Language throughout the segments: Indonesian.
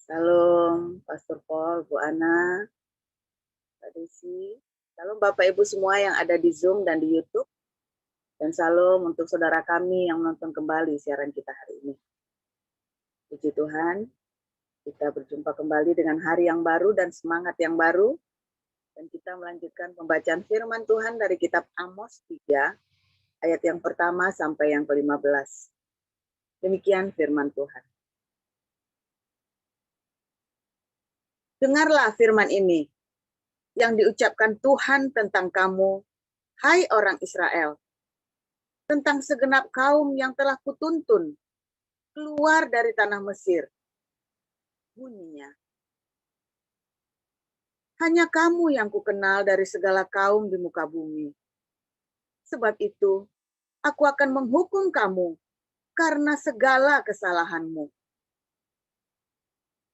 Salam, Pastor Paul, Bu Ana, Pak Desi. Salam Bapak Ibu semua yang ada di Zoom dan di YouTube. Dan salam untuk saudara kami yang menonton kembali siaran kita hari ini. Puji Tuhan, kita berjumpa kembali dengan hari yang baru dan semangat yang baru. Dan kita melanjutkan pembacaan firman Tuhan dari kitab Amos 3, ayat yang pertama sampai yang ke-15. Demikian firman Tuhan. Dengarlah firman ini yang diucapkan Tuhan tentang kamu, hai orang Israel, tentang segenap kaum yang telah kutuntun keluar dari tanah Mesir. Bunyinya, hanya kamu yang kukenal dari segala kaum di muka bumi. Sebab itu, aku akan menghukum kamu karena segala kesalahanmu.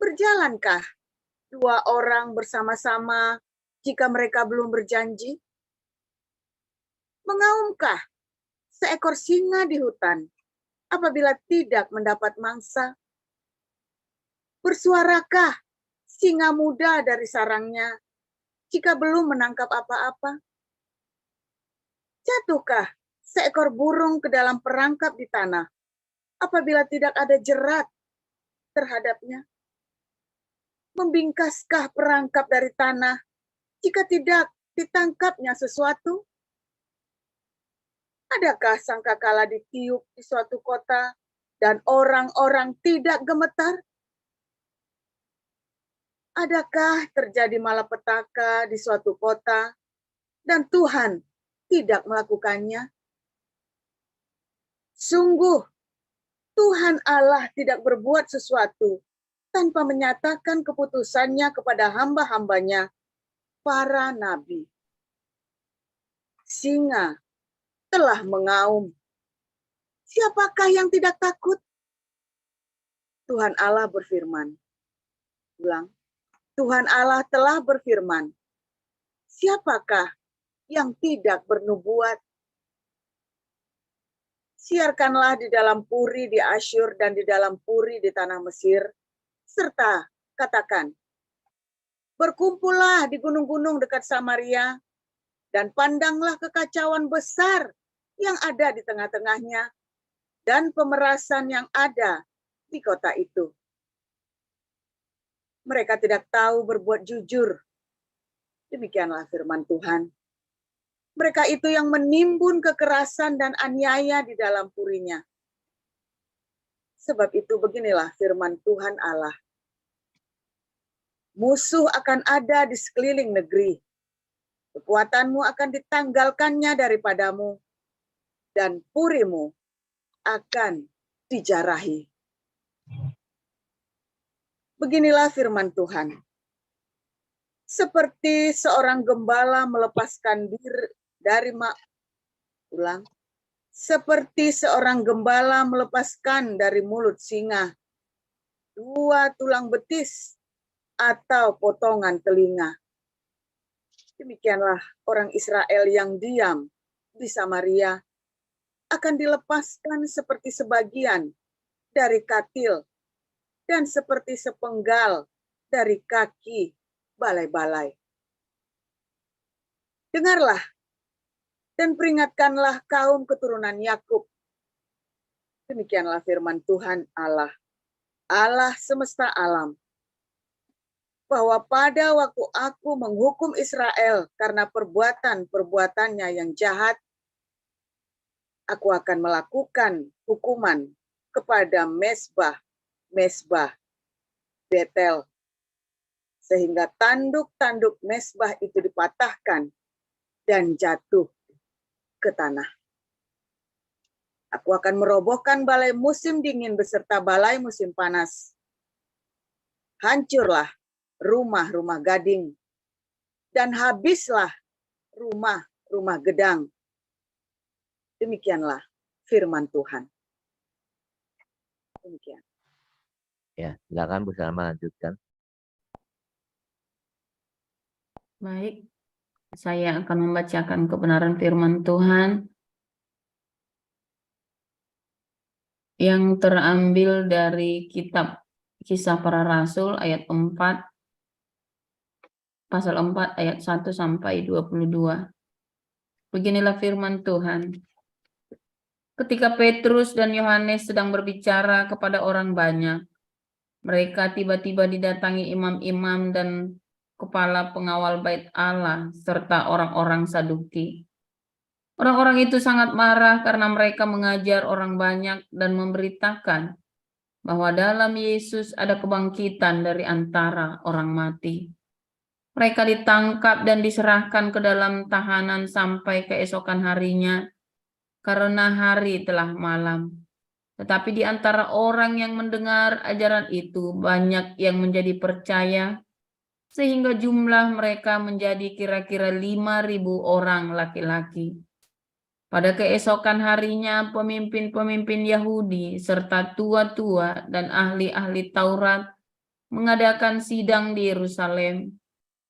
Berjalankah dua orang bersama-sama jika mereka belum berjanji? Mengaumkah seekor singa di hutan apabila tidak mendapat mangsa? Bersuarakah singa muda dari sarangnya jika belum menangkap apa-apa? Jatuhkah seekor burung ke dalam perangkap di tanah apabila tidak ada jerat terhadapnya? Membingkaskah perangkap dari tanah jika tidak ditangkapnya sesuatu? Adakah sangkakala ditiup di suatu kota dan orang-orang tidak gemetar? Adakah terjadi malapetaka di suatu kota dan Tuhan tidak melakukannya? Sungguh, Tuhan Allah tidak berbuat sesuatu tanpa menyatakan keputusannya kepada hamba-hambanya, para nabi. Singa telah mengaum. Siapakah yang tidak takut? Tuhan Allah berfirman. Ulang. Tuhan Allah telah berfirman. Siapakah yang tidak bernubuat? Siarkanlah di dalam puri di Asyur dan di dalam puri di tanah Mesir, serta katakan, berkumpullah di gunung-gunung dekat Samaria, dan pandanglah kekacauan besar yang ada di tengah-tengahnya, dan pemerasan yang ada di kota itu. Mereka tidak tahu berbuat jujur. Demikianlah firman Tuhan. Mereka itu yang menimbun kekerasan dan aniaya di dalam purinya. Sebab itu beginilah firman Tuhan Allah. Musuh akan ada di sekeliling negeri. Kekuatanmu akan ditanggalkannya daripadamu. Dan purimu akan dijarahi. Beginilah firman Tuhan. Seperti seorang gembala melepaskan diri dari seperti seorang gembala melepaskan dari mulut singa 2 tulang betis atau potongan telinga. Demikianlah orang Israel yang diam di Samaria akan dilepaskan seperti sebagian dari katil dan seperti sepenggal dari kaki balai-balai. Dengarlah dan peringatkanlah kaum keturunan Yakub. Demikianlah firman Tuhan Allah, Allah semesta alam, bahwa pada waktu aku menghukum Israel karena perbuatan-perbuatannya yang jahat, aku akan melakukan hukuman kepada Mesbah Betel, sehingga tanduk-tanduk Mesbah itu dipatahkan dan jatuh ke tanah. Aku akan merobohkan balai musim dingin beserta balai musim panas. Hancurlah rumah-rumah gading, dan habislah rumah-rumah gedang. Demikianlah firman Tuhan. Demikian. Ya, silakan Bu Salma lanjutkan. Baik, saya akan membacakan kebenaran firman Tuhan yang terambil dari kitab Kisah Para Rasul ayat 4, pasal 4 ayat 1 sampai 22. Beginilah firman Tuhan. Ketika Petrus dan Yohanes sedang berbicara kepada orang banyak, mereka tiba-tiba didatangi imam-imam dan kepala pengawal bait Allah serta orang-orang Saduki. Orang-orang itu sangat marah karena mereka mengajar orang banyak dan memberitakan bahwa dalam Yesus ada kebangkitan dari antara orang mati. Mereka ditangkap dan diserahkan ke dalam tahanan sampai keesokan harinya karena hari telah malam. Tetapi di antara orang yang mendengar ajaran itu banyak yang menjadi percaya, sehingga jumlah mereka menjadi kira-kira 5.000 orang laki-laki. Pada keesokan harinya pemimpin-pemimpin Yahudi serta tua-tua dan ahli-ahli Taurat mengadakan sidang di Yerusalem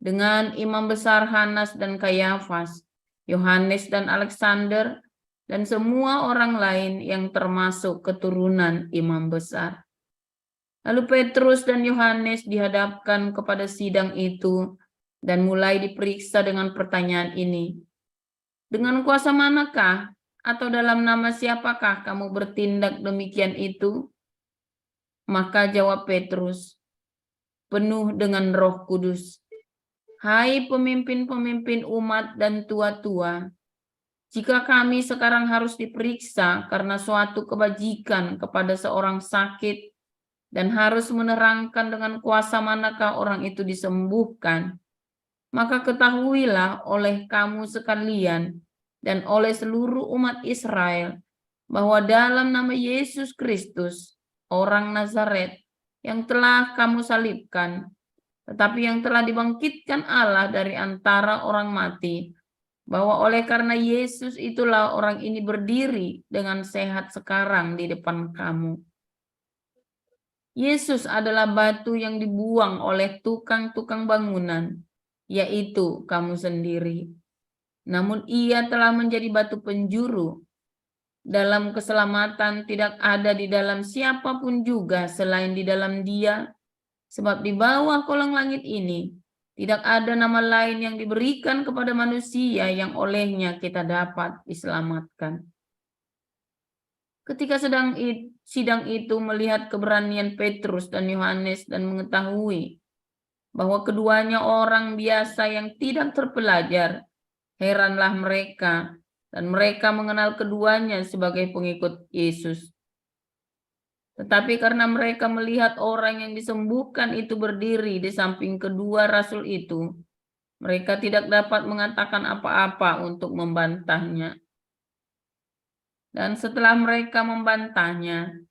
dengan imam besar Hanas dan Kayafas, Yohanes dan Alexander, dan semua orang lain yang termasuk keturunan imam besar. Lalu Petrus dan Yohanes dihadapkan kepada sidang itu dan mulai diperiksa dengan pertanyaan ini. Dengan kuasa manakah atau dalam nama siapakah kamu bertindak demikian itu? Maka jawab Petrus, penuh dengan Roh Kudus, hai pemimpin-pemimpin umat dan tua-tua, jika kami sekarang harus diperiksa karena suatu kebajikan kepada seorang sakit dan harus menerangkan dengan kuasa manakah orang itu disembuhkan, maka ketahuilah oleh kamu sekalian dan oleh seluruh umat Israel bahwa dalam nama Yesus Kristus, orang Nazaret yang telah kamu salibkan, tetapi yang telah dibangkitkan Allah dari antara orang mati, bahwa oleh karena Yesus itulah orang ini berdiri dengan sehat sekarang di depan kamu. Yesus adalah batu yang dibuang oleh tukang-tukang bangunan, yaitu kamu sendiri. Namun ia telah menjadi batu penjuru. Dalam keselamatan tidak ada di dalam siapapun juga selain di dalam Dia, sebab di bawah kolong langit ini tidak ada nama lain yang diberikan kepada manusia yang olehnya kita dapat diselamatkan. Ketika sidang itu melihat keberanian Petrus dan Yohanes dan mengetahui bahwa keduanya orang biasa yang tidak terpelajar, heranlah mereka dan mereka mengenal keduanya sebagai pengikut Yesus. Tetapi karena mereka melihat orang yang disembuhkan itu berdiri di samping kedua rasul itu, mereka tidak dapat mengatakan apa-apa untuk membantahnya. Dan setelah mereka membantahnya,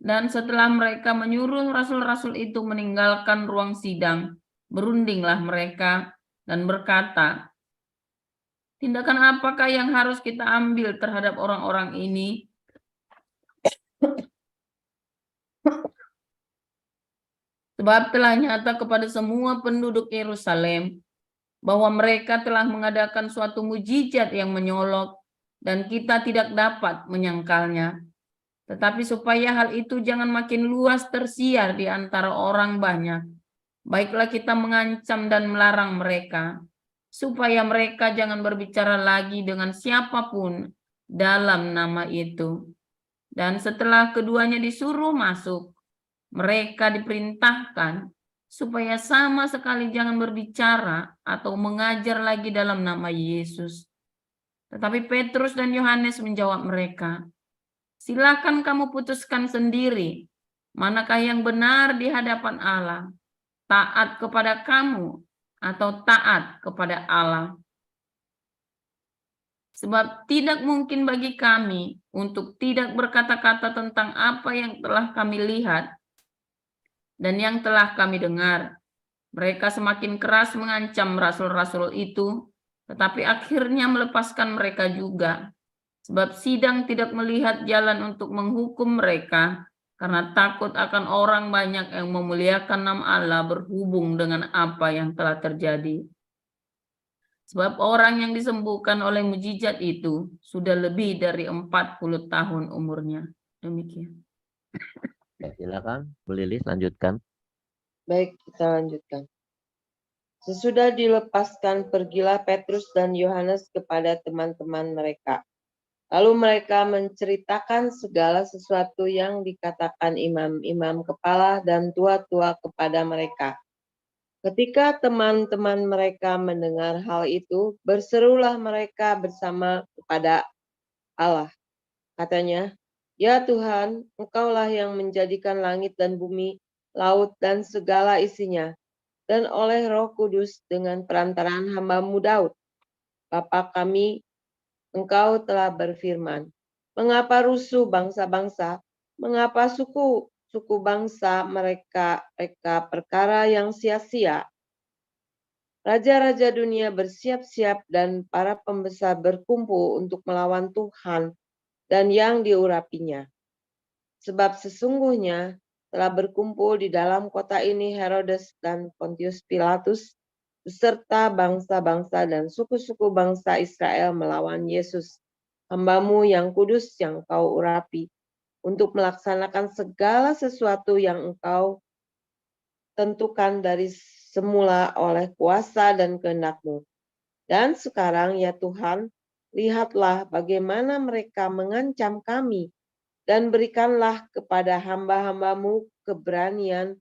dan setelah mereka menyuruh rasul-rasul itu meninggalkan ruang sidang, berundinglah mereka dan berkata, tindakan apakah yang harus kita ambil terhadap orang-orang ini? Sebab telah nyata kepada semua penduduk Yerusalem bahwa mereka telah mengadakan suatu mujizat yang menyolok dan kita tidak dapat menyangkalnya. Tetapi supaya hal itu jangan makin luas tersiar di antara orang banyak, baiklah kita mengancam dan melarang mereka, supaya mereka jangan berbicara lagi dengan siapapun dalam nama itu. Dan setelah keduanya disuruh masuk, mereka diperintahkan supaya sama sekali jangan berbicara atau mengajar lagi dalam nama Yesus. Tetapi Petrus dan Yohanes menjawab mereka, silakan kamu putuskan sendiri, manakah yang benar di hadapan Allah, taat kepada kamu atau taat kepada Allah. Sebab tidak mungkin bagi kami untuk tidak berkata-kata tentang apa yang telah kami lihat dan yang telah kami dengar. Mereka semakin keras mengancam rasul-rasul itu, tetapi akhirnya melepaskan mereka juga. Sebab sidang tidak melihat jalan untuk menghukum mereka, karena takut akan orang banyak yang memuliakan nama Allah berhubung dengan apa yang telah terjadi. Sebab orang yang disembuhkan oleh mujizat itu sudah lebih dari 40 tahun umurnya. Demikian. Ya, silakan Bu Lilis lanjutkan. Baik, kita lanjutkan. Sesudah dilepaskan, pergilah Petrus dan Yohanes kepada teman-teman mereka. Lalu mereka menceritakan segala sesuatu yang dikatakan imam-imam kepala dan tua-tua kepada mereka. Ketika teman-teman mereka mendengar hal itu, berserulah mereka bersama kepada Allah. Katanya, "Ya Tuhan, Engkaulah yang menjadikan langit dan bumi, laut dan segala isinya, dan oleh Roh Kudus dengan perantaraan hamba-Mu Daud, Bapa kami, Engkau telah berfirman, mengapa rusuh bangsa-bangsa, mengapa suku bangsa mereka perkara yang sia-sia. Raja-raja dunia bersiap-siap dan para pembesar berkumpul untuk melawan Tuhan dan yang diurapinya. Sebab sesungguhnya telah berkumpul di dalam kota ini Herodes dan Pontius Pilatus beserta bangsa-bangsa dan suku-suku bangsa Israel melawan Yesus, hamba-Mu yang kudus yang Kau urapi, untuk melaksanakan segala sesuatu yang Engkau tentukan dari semula oleh kuasa dan kehendak-Mu. Dan sekarang ya Tuhan, lihatlah bagaimana mereka mengancam kami, dan berikanlah kepada hamba-hamba-Mu keberanian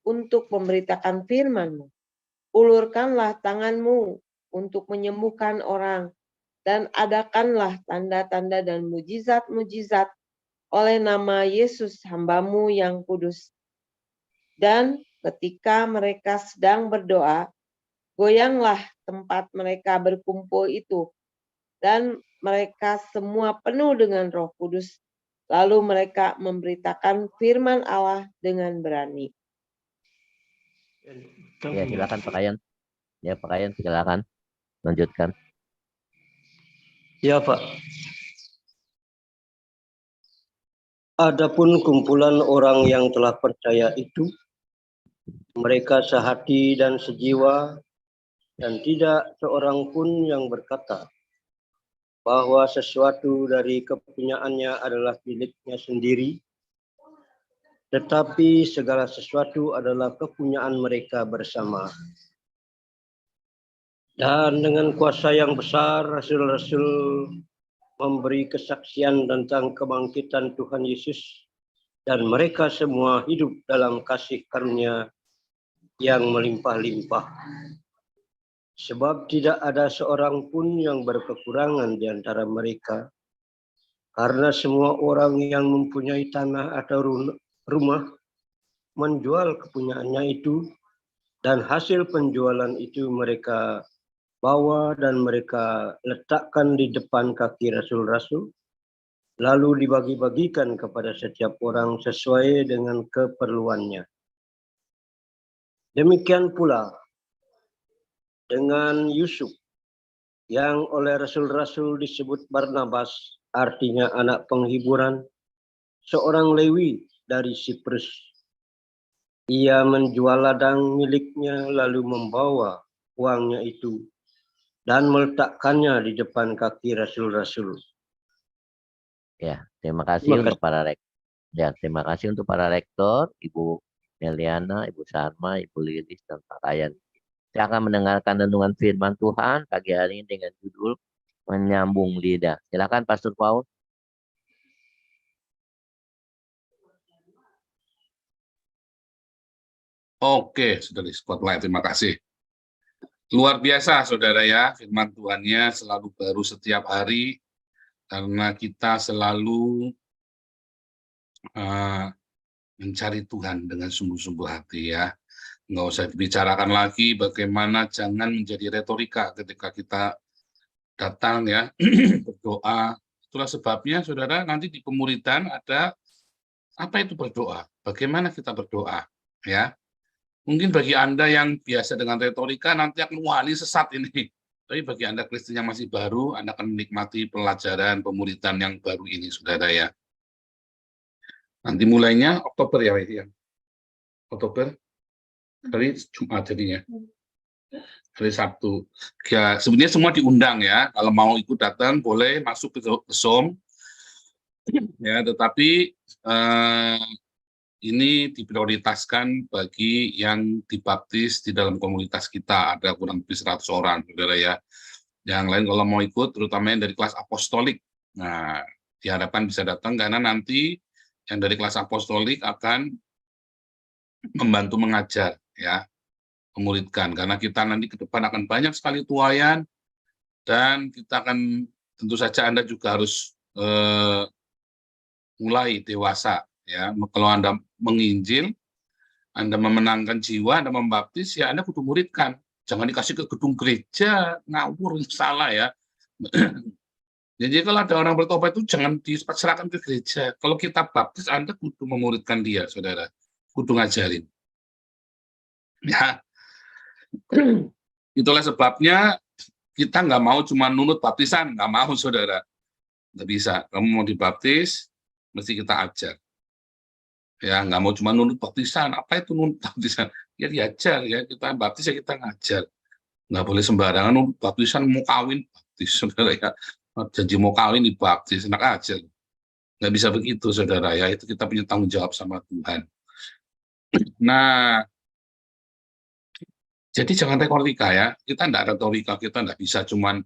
untuk memberitakan firman-Mu. Ulurkanlah tangan-Mu untuk menyembuhkan orang, dan adakanlah tanda-tanda dan mujizat-mujizat oleh nama Yesus hamba-Mu yang kudus. Dan ketika mereka sedang berdoa, goyanglah tempat mereka berkumpul itu, dan mereka semua penuh dengan Roh Kudus. Lalu mereka memberitakan firman Allah dengan berani. Ya, silakan Pak Kayan. Ya, Pak Kayan, silakan lanjutkan. Ya, Pak. Adapun kumpulan orang yang telah percaya itu, mereka sehati dan sejiwa, dan tidak seorang pun yang berkata bahwa sesuatu dari kepunyaannya adalah miliknya sendiri, tetapi segala sesuatu adalah kepunyaan mereka bersama. Dan dengan kuasa yang besar, rasul-rasul memberi kesaksian tentang kebangkitan Tuhan Yesus, dan mereka semua hidup dalam kasih karunia yang melimpah-limpah. Sebab tidak ada seorang pun yang berkekurangan di antara mereka, karena semua orang yang mempunyai tanah atau rumah menjual kepunyaannya itu, dan hasil penjualan itu mereka bawa dan mereka letakkan di depan kaki rasul-rasul, lalu dibagi-bagikan kepada setiap orang sesuai dengan keperluannya. Demikian pula dengan Yusuf, yang oleh rasul-rasul disebut Barnabas, artinya anak penghiburan, seorang Lewi dari Siprus. Ia menjual ladang miliknya lalu membawa uangnya itu dan meletakkannya di depan kaki rasul-rasul. Ya, terima kasih untuk para rektor. Ya, terima kasih untuk para rektor, Ibu Meliana, Ibu Sarma, Ibu Lilis, dan Pak Kayan. Saya akan mendengarkan renungan firman Tuhan pagi hari ini dengan judul Menyambung Lidah. Silakan Pastor Paul. Oke, sudah di spotlight, terima kasih. Luar biasa, saudara ya, firman Tuhannya selalu baru setiap hari, karena kita selalu mencari Tuhan dengan sungguh-sungguh hati ya. Nggak usah dibicarakan lagi bagaimana jangan menjadi retorika ketika kita datang ya, berdoa. Itulah sebabnya, saudara, nanti di pemuridan ada apa itu berdoa, bagaimana kita berdoa ya. Mungkin bagi Anda yang biasa dengan retorika nanti akan wah ini sesat ini. Tapi bagi Anda Kristen yang masih baru, Anda akan menikmati pelajaran pemuridan yang baru ini, saudara ya. Nanti mulainya Oktober ya, Oktober hari Jumat jadinya. Hari Sabtu. Ya, sebenarnya semua diundang ya. Kalau mau ikut datang boleh masuk ke Zoom. Ya, tetapi ini diprioritaskan bagi yang dibaptis di dalam komunitas kita, ada kurang lebih 100 orang, saudara ya. Yang lain kalau mau ikut, terutama yang dari kelas apostolik. Nah, diharapkan bisa datang karena nanti yang dari kelas apostolik akan membantu mengajar, ya, memuridkan. Karena kita nanti ke depan akan banyak sekali tuayan, dan kita akan, tentu saja Anda juga harus mulai dewasa, ya. Kalau Anda menginjil, Anda memenangkan jiwa, Anda membaptis, ya Anda kudu muridkan. Jangan dikasih ke gedung gereja, ngawur, salah ya. Jadi kalau ada orang bertobat itu jangan diserahkan ke gereja. Kalau kita baptis, Anda kudu memuridkan dia, saudara. Kudu ngajarin. Ya. Itulah sebabnya kita nggak mau cuma nunut baptisan, nggak mau, saudara. Nggak bisa. Kamu mau dibaptis, mesti kita ajar. Ya, nggak mau cuma nunut baptisan. Apa itu nunut baptisan? Ya diajar, ya kita baptis, ya kita ngajar. Nggak boleh sembarangan nunut baptisan, mau kawin baptis, saudara ya. Janji mau kawin dibaptis, enak aja. Nggak bisa begitu, saudara ya. Itu kita punya tanggung jawab sama Tuhan. Nah, jadi jangan retorika ya. Kita nggak retorika, kita nggak bisa cuman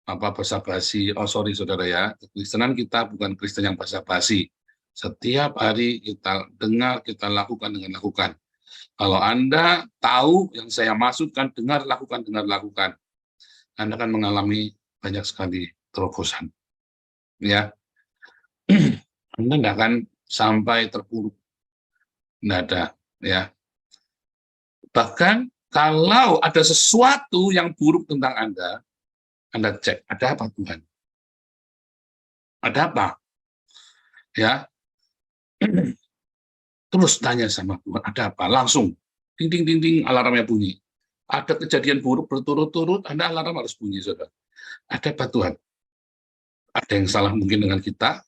basa-basi. Oh sorry, saudara ya. Kekristenan kita bukan Kristen yang basa-basi. Setiap hari kita dengar, kita lakukan dengan lakukan. Kalau Anda tahu yang saya maksudkan, dengar, lakukan, Anda akan mengalami banyak sekali terobosan. Ya, Anda tidak akan sampai terpuruk. Tidak ada. Ya. Bahkan kalau ada sesuatu yang buruk tentang Anda cek, ada apa Tuhan? Ada apa? Ya. Terus tanya sama Tuhan, ada apa? Langsung, ding, ding, ding, ding, alarmnya bunyi. Ada kejadian buruk berturut-turut, Anda alarm harus bunyi, saudara. Ada apa Tuhan? Ada yang salah mungkin dengan kita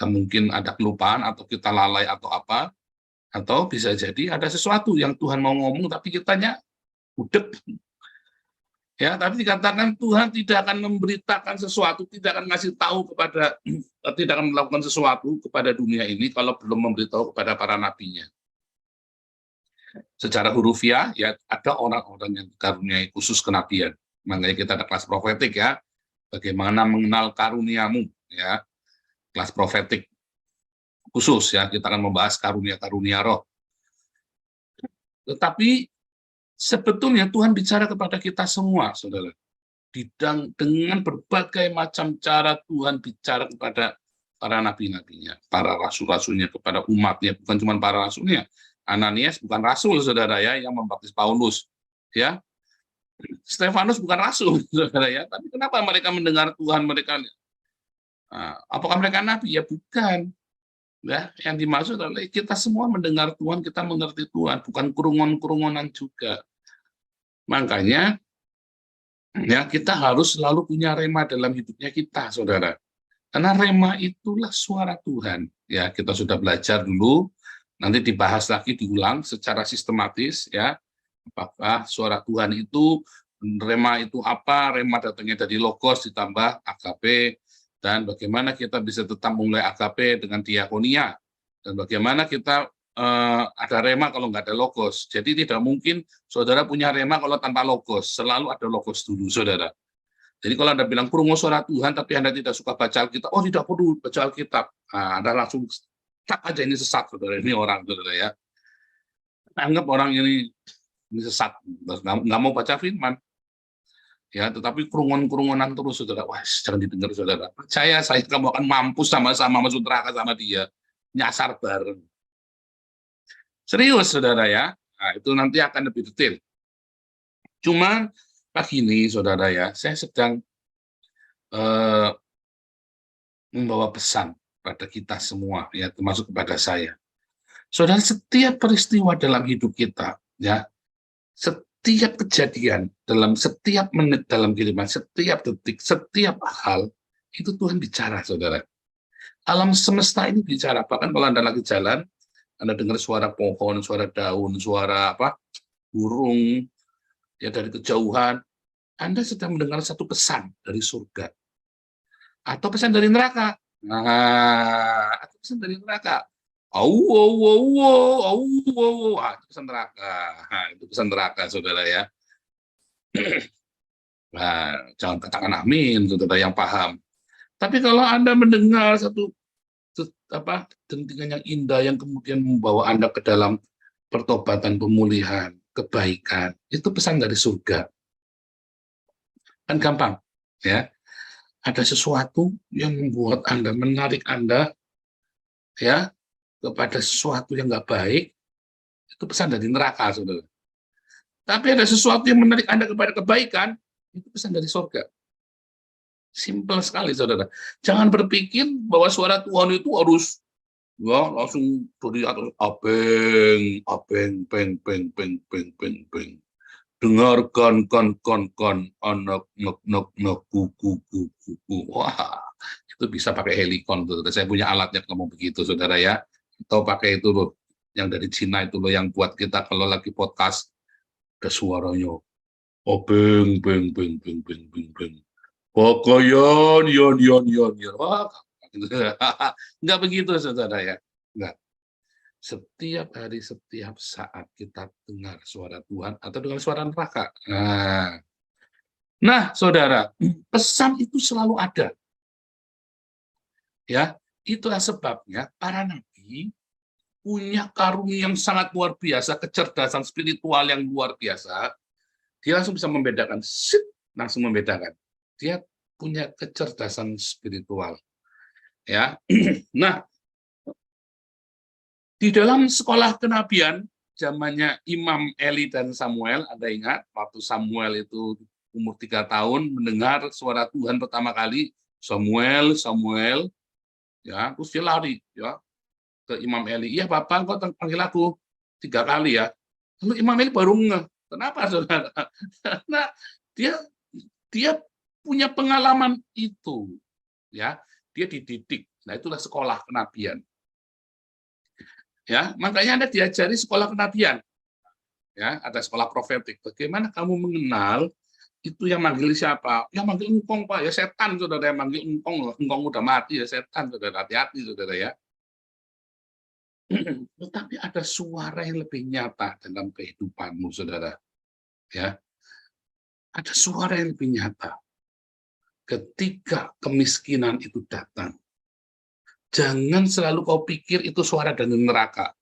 mungkin ada kelupaan, atau kita lalai, atau apa, atau bisa jadi ada sesuatu yang Tuhan mau ngomong, tapi kitanya udep. Ya, tapi dikatakan Tuhan tidak akan memberitakan sesuatu, tidak akan ngasih tahu kepada, tidak akan melakukan sesuatu kepada dunia ini kalau belum memberitahu kepada para nabinya. Secara hurufiah, ya ada orang-orang yang dikaruniai khusus kenabian. Makanya kita ada kelas profetik ya, bagaimana mengenal karuniamu, ya kelas profetik khusus ya, kita akan membahas karunia-karunia roh. Tetapi sebetulnya Tuhan bicara kepada kita semua, saudara. Dengan berbagai macam cara Tuhan bicara kepada para nabi-nabinya, para rasul-rasulnya, kepada umatnya, bukan cuma para rasulnya. Ananias bukan rasul, saudara ya, yang membaptis Paulus. Ya, Stefanus bukan rasul, saudara ya. Tapi kenapa mereka mendengar Tuhan mereka? Nah, apakah mereka nabi? Ya bukan. Ya, yang dimaksud adalah kita semua mendengar Tuhan, kita mengerti Tuhan, bukan kurungan-kurungan juga. Makanya ya kita harus selalu punya rema dalam hidupnya kita, saudara. Karena rema itulah suara Tuhan. Ya, kita sudah belajar dulu, nanti dibahas lagi, diulang secara sistematis ya. Apakah suara Tuhan itu, rema itu apa? Rema datangnya dari logos ditambah agape. Dan bagaimana kita bisa tetap mulai agape dengan diakonia, dan bagaimana kita ada rema kalau nggak ada logos. Jadi tidak mungkin saudara punya rema kalau tanpa logos, selalu ada logos dulu, saudara. Jadi kalau Anda bilang kurungu suara Tuhan, tapi Anda tidak suka baca Alkitab, oh tidak perlu baca Alkitab, nah, Anda langsung tak aja ini sesat, saudara, ini orang, saudara ya. Anggap orang ini sesat, nggak mau baca firman. Ya, tetapi kerungun-kerungunan terus, saudara. Wah, jangan didengar, saudara. Percaya saya, kamu akan mampus sama-sama masuk neraka sama dia. Nyasar bareng. Serius, saudara ya. Nah, itu nanti akan lebih detail. Cuma pagi ini, saudara ya, saya sedang membawa pesan pada kita semua, ya, termasuk kepada saya. Saudara, setiap peristiwa dalam hidup kita, ya, setiap kejadian, dalam setiap menit dalam kehidupan, setiap detik, setiap hal, itu Tuhan bicara, saudara. Alam semesta ini bicara. Bahkan kalau Anda lagi jalan, Anda dengar suara pohon, suara daun, suara burung, ya dari kejauhan, Anda sedang mendengar satu pesan dari surga. Atau pesan dari neraka. Nah, atau pesan dari neraka. Itu pesan neraka. Nah, itu pesan neraka, saudara ya. Nah, jangan katakan amin, saudara yang paham. Tapi kalau Anda mendengar satu dentingan yang indah yang kemudian membawa Anda ke dalam pertobatan, pemulihan, kebaikan, itu pesan dari surga. Kan gampang, ya. Ada sesuatu yang membuat Anda, menarik Anda, ya, kepada sesuatu yang nggak baik, itu pesan dari neraka, saudara. Tapi ada sesuatu yang menarik Anda kepada kebaikan, itu pesan dari surga. Simpel sekali, saudara. Jangan berpikir bahwa suara Tuhan itu harus langsung dari atas, apeng, peng, peng. Dengarkan, kan, anak, nek, kuku. Wah, itu bisa pakai helikon, saudara. Saya punya alatnya kalau begitu, saudara ya. Atau pakai itu loh, yang dari Cina itu loh, yang buat kita kalau lagi podcast, ada suaranya. Peng. Pakaian, yon. Wah, enggak begitu, saudara ya. Enggak. Setiap hari, setiap saat kita dengar suara Tuhan atau dengar suara neraka. Nah, saudara, pesan itu selalu ada. Ya, itulah sebabnya para nabi punya karunia yang sangat luar biasa, kecerdasan spiritual yang luar biasa. Dia langsung bisa membedakan, Dia punya kecerdasan spiritual. Ya. Nah, di dalam sekolah kenabian zamannya Imam Eli dan Samuel, Anda ingat waktu Samuel itu umur 3 tahun mendengar suara Tuhan pertama kali, Samuel, ya, terus dia lari ya ke Imam Eli. Iya, Bapak, engkau panggil aku 3 kali ya. Lalu Imam Eli baru ngeh. Kenapa, saudara? Karena dia punya pengalaman itu, ya. Dia dididik. Nah, itulah sekolah kenabian. Ya, makanya Anda diajari sekolah kenabian. Ya, ada sekolah profetik. Bagaimana kamu mengenal itu yang manggil siapa? Yang manggil engkong, Pak. Ya setan, saudara, yang manggil engkong. Engkong udah mati, ya setan, saudara. Hati-hati, saudara ya. Tetapi ada suara yang lebih nyata dalam kehidupanmu, saudara. Ya, ada suara yang lebih nyata. Ketika kemiskinan itu datang, jangan selalu kau pikir itu suara dari neraka.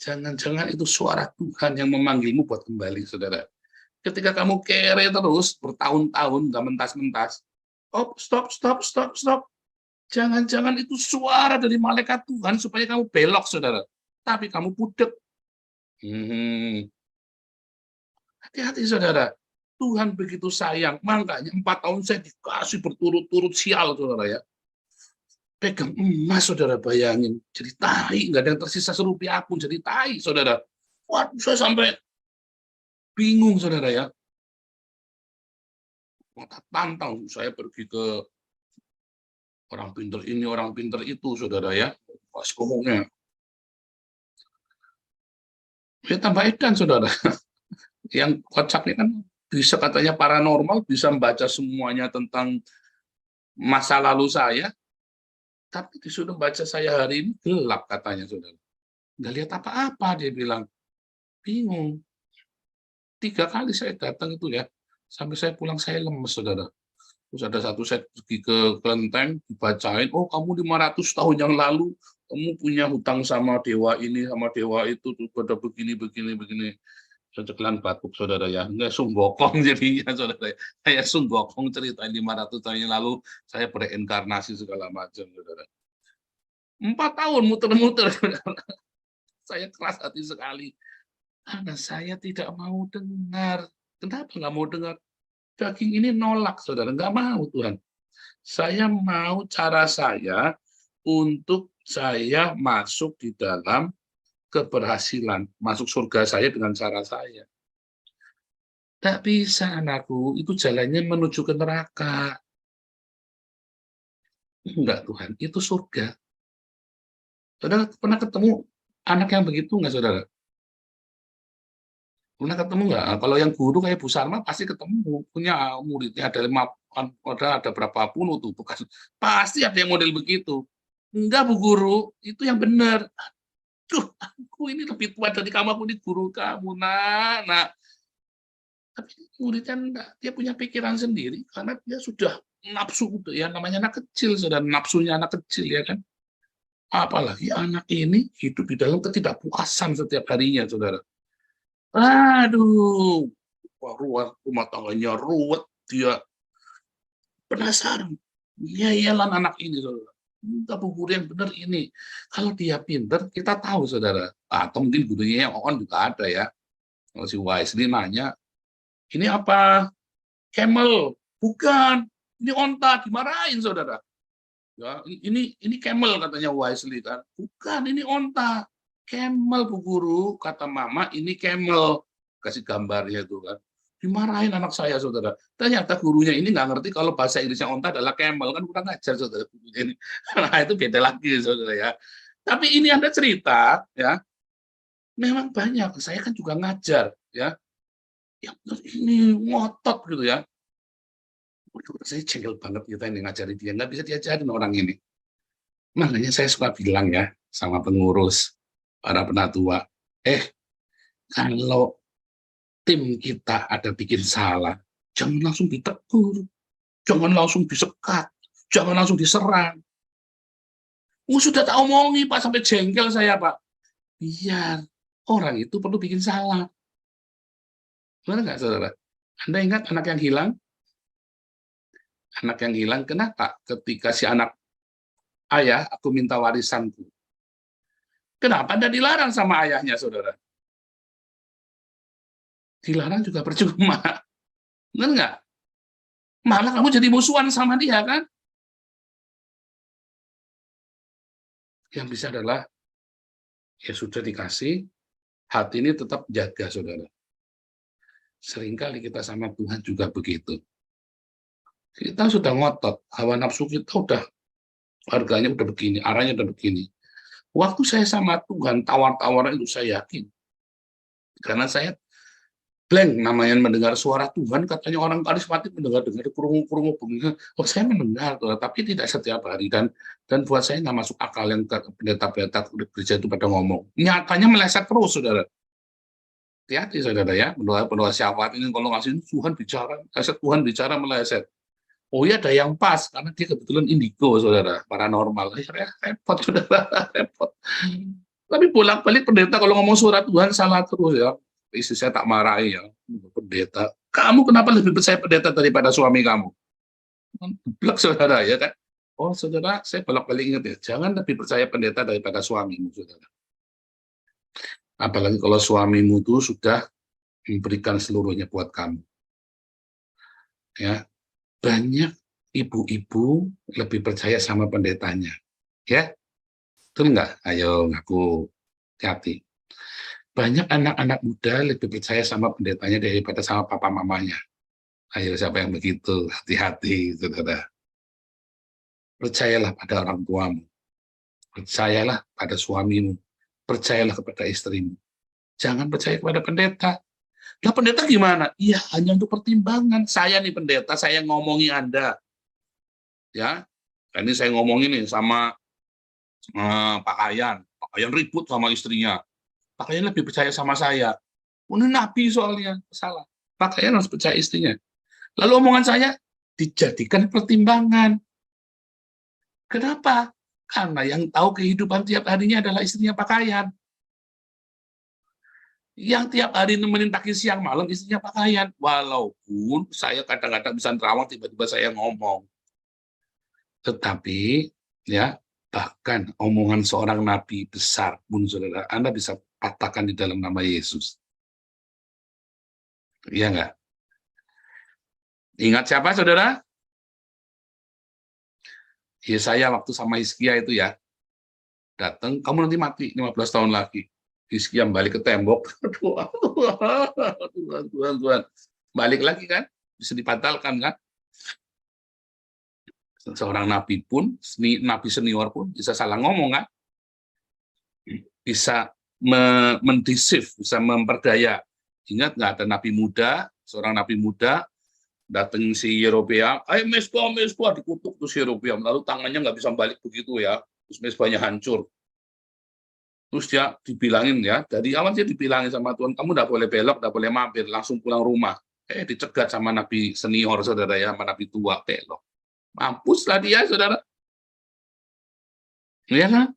Jangan-jangan itu suara Tuhan yang memanggilmu buat kembali, saudara. Ketika kamu kere terus bertahun-tahun, nggak mentas-mentas, stop. Jangan-jangan itu suara dari malaikat Tuhan supaya kamu belok, saudara. Tapi kamu pudek. Hati-hati, saudara. Tuhan begitu sayang. Makanya 4 tahun saya dikasih berturut-turut sial, saudara ya. Pegang emas, saudara, bayangin. Jadi tai, nggak ada yang tersisa serupiah pun. Jadi tai, saudara. Waduh, saya sampai bingung, saudara ya. Maka tantang saya pergi ke orang pinter ini, orang pinter itu, saudara ya. Pas ngomongnya. Ya tambah edan, saudara. Yang kocaknya kan bisa katanya paranormal, bisa membaca semuanya tentang masa lalu saya, tapi disuruh baca saya hari ini gelap katanya, saudara. Nggak lihat apa-apa, dia bilang. Bingung. 3 kali saya datang itu ya, sampai saya pulang saya lemes, saudara. Terus ada satu saya pergi ke kelenteng, dibacain, oh kamu 500 tahun yang lalu, kamu punya hutang sama dewa ini, sama dewa itu, tuh pada begini. Cecelan batuk, saudara ya. Nggak sunggokong jadinya, saudara. Saya sunggokong cerita 500 tahun yang lalu, saya bereinkarnasi segala macam, saudara. 4 tahun muter-muter, saudara. Saya keras hati sekali. Karena saya tidak mau dengar. Kenapa nggak mau dengar? Daging ini nolak, saudara. Nggak mau, Tuhan. Saya mau cara saya untuk saya masuk di dalam keberhasilan, masuk surga saya dengan cara saya. Tak bisa, anakku, itu jalannya menuju ke neraka. Enggak, Tuhan, itu surga. Saudara pernah ketemu anak yang begitu enggak, saudara? Pernah ketemu enggak? Kalau yang guru kayak Bu Sarma pasti ketemu, punya muridnya ada 5, ada berapa puluh tuh, pasti ada yang model begitu. Enggak, Bu Guru, itu yang benar. Aduh, aku ini lebih tua dari kamu, aku ini guru kamu, nak. Tapi muridnya enggak, dia punya pikiran sendiri, karena dia sudah nafsu, ya namanya anak kecil, sudah nafsunya anak kecil, ya kan. Apalagi anak ini hidup di dalam ketidakpuasan setiap harinya, saudara. Aduh, rumah tangganya ruwet, dia penasaran. Ya iyalah anak ini, saudara. Enggak, Bu Guru, yang benar ini. Kalau dia pinter, kita tahu, saudara. Atau mungkin gurunya yang on juga ada ya. Kalau si Wesley nanya, ini apa? Camel. Bukan. Ini onta. Dimarahin, saudara. Ya, ini camel, katanya Wesley kan. Bukan, ini onta. Camel, Bu Guru. Kata mama, ini camel. Kasih gambarnya itu kan. Dimarahin anak saya, saudara. Ternyata gurunya ini nggak ngerti kalau bahasa Inggrisnya onta adalah camel, kan kurang ajar, saudara. Ini, nah, itu beda lagi, saudara ya. Tapi ini ada cerita, ya. Memang banyak. Saya kan juga ngajar, ya. Ya ini ngotot gitu ya. Saya jengkel banget kita ini ngajari dia, nggak bisa diajarin orang ini. Makanya saya suka bilang ya sama pengurus, para penatua, kalau tim kita ada bikin salah, jangan langsung ditegur, jangan langsung disekat, jangan langsung diserang. Sudah tak omongi Pak, sampai jengkel saya Pak. Biar orang itu perlu bikin salah. Benar nggak, saudara? Anda ingat anak yang hilang? Anak yang hilang, kenapa? Ketika si anak, ayah, aku minta warisanku. Kenapa Anda dilarang sama ayahnya, saudara? Dilarang juga percuma. Benar nggak? Malah kamu jadi musuhan sama dia, kan? Yang bisa adalah, ya sudah dikasih, hati ini tetap jaga, saudara. Seringkali kita sama Tuhan juga begitu. Kita sudah ngotot, hawa nafsu kita udah, harganya udah begini, arahnya udah begini. Waktu saya sama Tuhan, tawar-tawaran itu saya yakin. Karena saya blank namanya mendengar suara Tuhan, katanya orang karismatik mendengar-dengar kurungu-kurungu begini. Oh, saya mendengar, tapi tidak setiap hari. Dan buat saya nggak masuk akal yang pendeta-pendeta gereja itu pada ngomong. Nyatanya meleset terus, saudara. Hati-hati, saudara ya. Pendoa syafaat ini kalau ngasih Tuhan bicara, Tuhan bicara meleset. Oh iya, ada yang pas, karena dia kebetulan indigo, saudara, paranormal. Repot, saudara, repot. Tapi bolak-balik pendeta kalau ngomong suara Tuhan salah terus ya. Istri saya tak marahi ya, pendeta. Kamu kenapa lebih percaya pendeta daripada suami kamu? Blok, saudara, ya kan? Oh, saudara, saya bolak-balik ingat ya, jangan lebih percaya pendeta daripada suamimu, saudara. Apalagi kalau suamimu itu sudah memberikan seluruhnya buat kamu. Ya, banyak ibu-ibu lebih percaya sama pendetanya, ya, betul nggak? Ayo ngaku, hati. Banyak anak-anak muda lebih percaya sama pendetanya daripada sama papa mamanya. Ayo, siapa yang begitu? Hati-hati, saudara. Percayalah pada orang tuamu, percayalah pada suamimu, percayalah kepada istrimu. Jangan percaya kepada pendeta. Lah pendeta gimana? Iya, hanya untuk pertimbangan. Saya nih pendeta, saya ngomongi Anda. Ya, ini saya ngomongin nih sama Pak Kayan. Pak Kayan ribut sama istrinya. Pak Kayan lebih percaya sama saya. Ini nabi soalnya, salah. Pak Kayan harus percaya istrinya. Lalu omongan saya dijadikan pertimbangan. Kenapa? Karena yang tahu kehidupan tiap harinya adalah istrinya Pak Kayan. Yang tiap hari nemenin pagi siang malam istrinya Pak Kayan. Walaupun saya kadang-kadang bisa nerawang, tiba-tiba saya ngomong. Tetapi ya, bahkan omongan seorang nabi besar pun, saudara, Anda bisa patahkan di dalam nama Yesus. Iya enggak? Ingat siapa, saudara? Yesaya waktu sama Hizkia itu ya. Datang, kamu nanti mati 15 tahun lagi. Hizkia balik ke tembok. Tuhan. Balik lagi kan? Bisa dibatalkan kan? Seorang nabi pun, nabi senior pun bisa salah ngomong kan? Bisa mendisif, bisa memperdaya. Ingat nggak, ada nabi muda, seorang nabi muda datang si Yerobeam, ayo mesbah, dikutuk tuh si Yerobeam, lalu tangannya nggak bisa balik begitu ya, terus mezbahnya hancur. Terus dia dibilangin ya, dari awal dia dibilangin sama Tuhan, kamu tidak boleh belok, tidak boleh mampir, langsung pulang rumah. Dicegat sama nabi senior, saudara ya, sama nabi tua, belok. Mampuslah dia, saudara. Ya kan?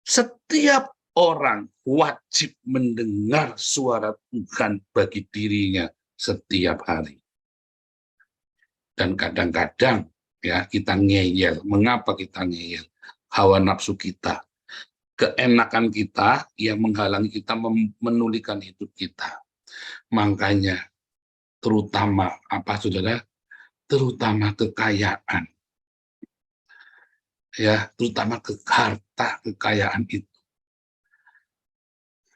Setiap orang wajib mendengar suara Tuhan bagi dirinya setiap hari. Dan kadang-kadang ya kita ngeyel. Mengapa kita ngeyel? Hawa nafsu kita, keenakan kita yang menghalangi kita menulihkan hidup kita. Makanya terutama apa saudara? Terutama kekayaan. Ya, terutama harta, kekayaan itu.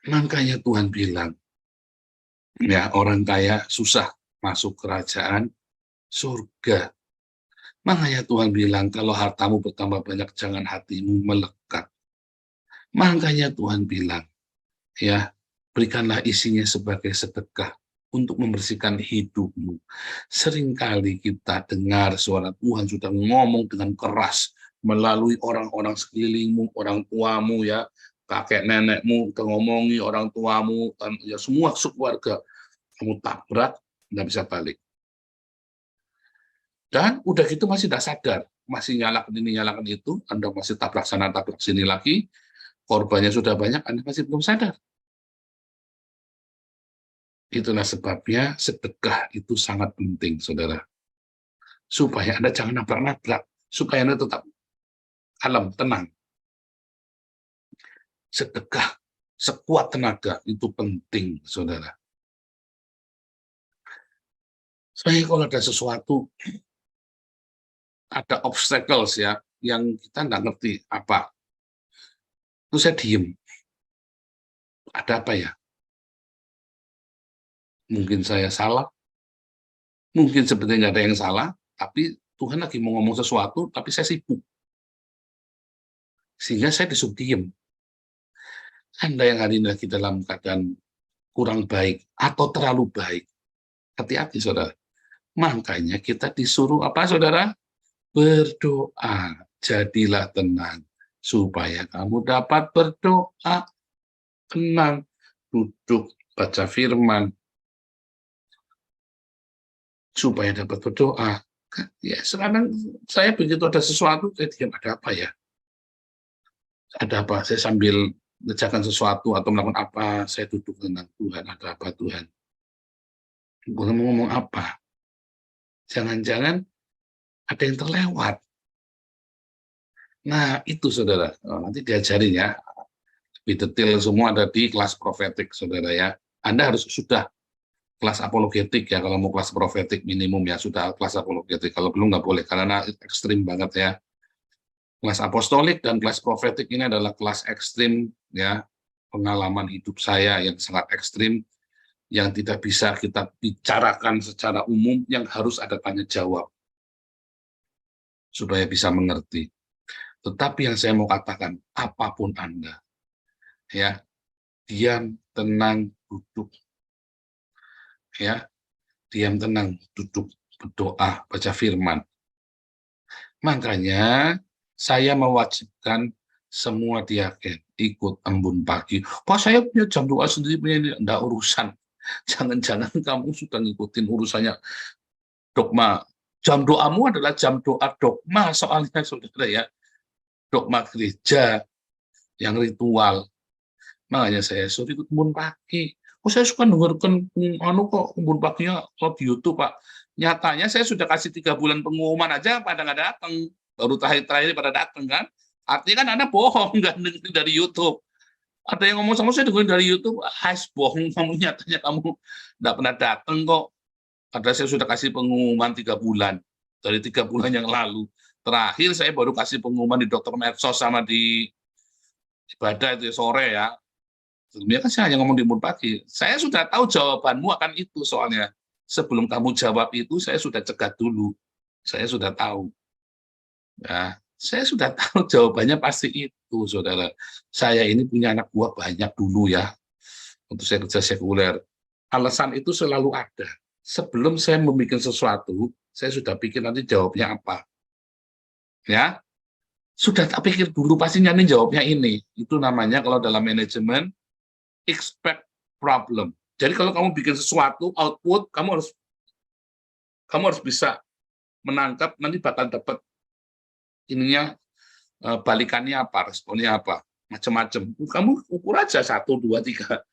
Makanya Tuhan bilang, ya orang kaya susah masuk kerajaan surga. Makanya Tuhan bilang, kalau hartamu bertambah banyak, jangan hatimu melekat. Makanya Tuhan bilang, ya berikanlah isinya sebagai sedekah untuk membersihkan hidupmu. Seringkali kita dengar suara Tuhan sudah ngomong dengan keras melalui orang-orang sekelilingmu, orang tuamu ya, kakek nenekmu, kita ngomongi orang tuamu, ya semua keluarga, kamu tabrak, nggak bisa balik. Dan udah gitu masih tidak sadar, masih nyalakan ini, nyalakan itu, Anda masih tabrak sana, tabrak sini lagi, korbannya sudah banyak, Anda masih belum sadar. Itulah sebabnya sedekah itu sangat penting, saudara. Supaya Anda jangan nabrak-nabrak, supaya Anda tetap kalem, tenang. Sedekah sekuat tenaga itu penting, saudara. Soalnya kalau ada sesuatu, ada obstacles ya, yang kita nggak ngerti apa, itu saya diem. Ada apa ya? Mungkin saya salah, mungkin sebenarnya nggak ada yang salah, tapi Tuhan lagi mau ngomong sesuatu, tapi saya sibuk. Sehingga saya disuruh diem. Anda yang hari ini lagi dalam keadaan kurang baik atau terlalu baik, hati-hati saudara. Makanya kita disuruh apa saudara? Berdoa. Jadilah tenang supaya kamu dapat berdoa. Tenang, duduk, baca firman supaya dapat berdoa. Ya sekarang saya begitu ada sesuatu, saya diam, ada apa ya? Ada apa? Saya sambil mengerjakan sesuatu atau melakukan apa, saya duduk tenang. Tuhan, ada apa Tuhan? Gue mau ngomong apa? Jangan-jangan ada yang terlewat. Nah, itu saudara. Nanti diajarin ya. Lebih detail semua ada di kelas profetik, saudara ya. Anda harus sudah kelas apologetik ya. Kalau mau kelas profetik minimum ya sudah kelas apologetik. Kalau belum nggak boleh karena ekstrim banget ya. Kelas apostolik dan kelas profetik ini adalah kelas ekstrim ya, pengalaman hidup saya yang sangat ekstrim, yang tidak bisa kita bicarakan secara umum, yang harus ada tanya jawab supaya bisa mengerti. Tetapi yang saya mau katakan, apapun Anda, ya, diam, tenang, duduk, ya, diam, tenang, duduk, berdoa, baca firman. Makanya saya mewajibkan semua diaken ikut embun pagi. Pak, saya punya jam doa sendiri, punya enggak urusan. Jangan-jangan kamu sudah ngikutin urusannya dogma. Jam doamu adalah jam doa dogma, soalnya saudara ya. Dogma gereja yang ritual. Makanya saya suruh ikut embun pagi. Oh, saya suka dengarkan kok embun paginya kalau di YouTube, Pak. Nyatanya saya sudah kasih 3 bulan pengumuman aja pada nggak datang. Baru terakhir pada datang kan. Artinya kan Anda bohong, nggak dengerin dari YouTube. Ada yang ngomong sama saya dengerin dari YouTube, bohong kamu, nyatanya kamu nggak pernah datang kok. Padahal saya sudah kasih pengumuman 3 bulan. Dari 3 bulan yang lalu. Terakhir saya baru kasih pengumuman di Dr. Medsos sama di ibadah itu sore ya. Sebelumnya kan saya hanya ngomong di embun pagi. Saya sudah tahu jawabanmu akan itu soalnya. Sebelum kamu jawab itu, saya sudah cegat dulu. Saya sudah tahu. Ya, saya sudah tahu jawabannya pasti itu, saudara. Saya ini punya anak buah banyak dulu ya. Untuk saya kerja sekuler. Alasan itu selalu ada. Sebelum saya membuat sesuatu, saya sudah pikir nanti jawabnya apa. Ya, Sudah tak pikir dulu pastinya nih jawabnya ini. Itu namanya kalau dalam manajemen expect problem. Jadi kalau kamu bikin sesuatu output, kamu harus bisa menangkap nanti bakal dapat ininya balikannya apa, responnya apa, macam-macam. Kamu ukur aja 1, 2, 3.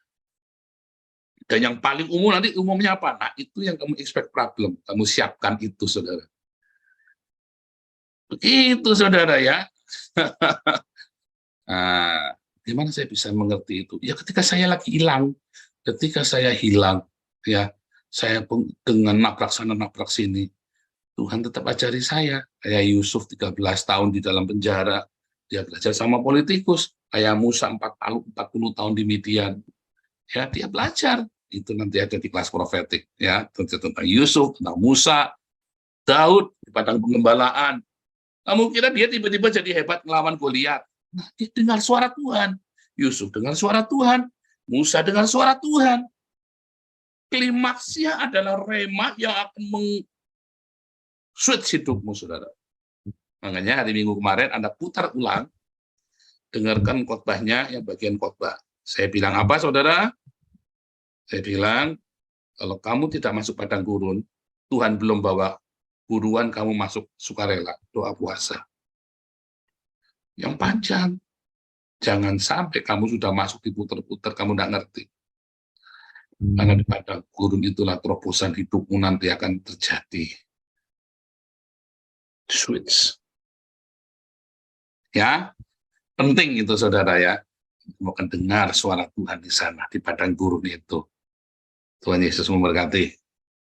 Dan yang paling umum nanti umumnya apa? Nah, itu yang kamu expect problem. Kamu siapkan itu, saudara. Begitu, saudara, ya. Nah, gimana saya bisa mengerti itu? Ya, ketika saya lagi hilang. Ketika saya hilang, ya, saya dengan nabrak sana, nabrak sini. Tuhan tetap ajari saya. Kayak Yusuf 13 tahun di dalam penjara. Dia belajar sama politikus. Kayak Musa 40 tahun di Midian. Ya, dia belajar. Itu nanti ada di kelas profetik, ya, tentang Yusuf, tentang Musa, Daud di padang pengembalaan. Kamu kira dia tiba-tiba jadi hebat melawan Goliat? Nah, dia dengar suara Tuhan. Yusuf dengar suara Tuhan, Musa dengar suara Tuhan. Klimaksnya adalah rema yang akan switch hidupmu, saudara. Makanya hari Minggu kemarin Anda putar ulang, dengarkan khotbahnya yang bagian khotbah. Saya bilang apa, saudara? Saya bilang, kalau kamu tidak masuk padang gurun, Tuhan belum bawa buruan kamu masuk sukarela, doa puasa. Yang panjang. Jangan sampai kamu sudah masuk diputer-puter, kamu tidak ngerti. Karena di padang gurun itulah terobosan hidupmu nanti akan terjadi. Switch. Ya, penting itu, saudara, ya. Kamu akan dengar suara Tuhan di sana, di padang gurun itu. Tuhan Yesus memberkati.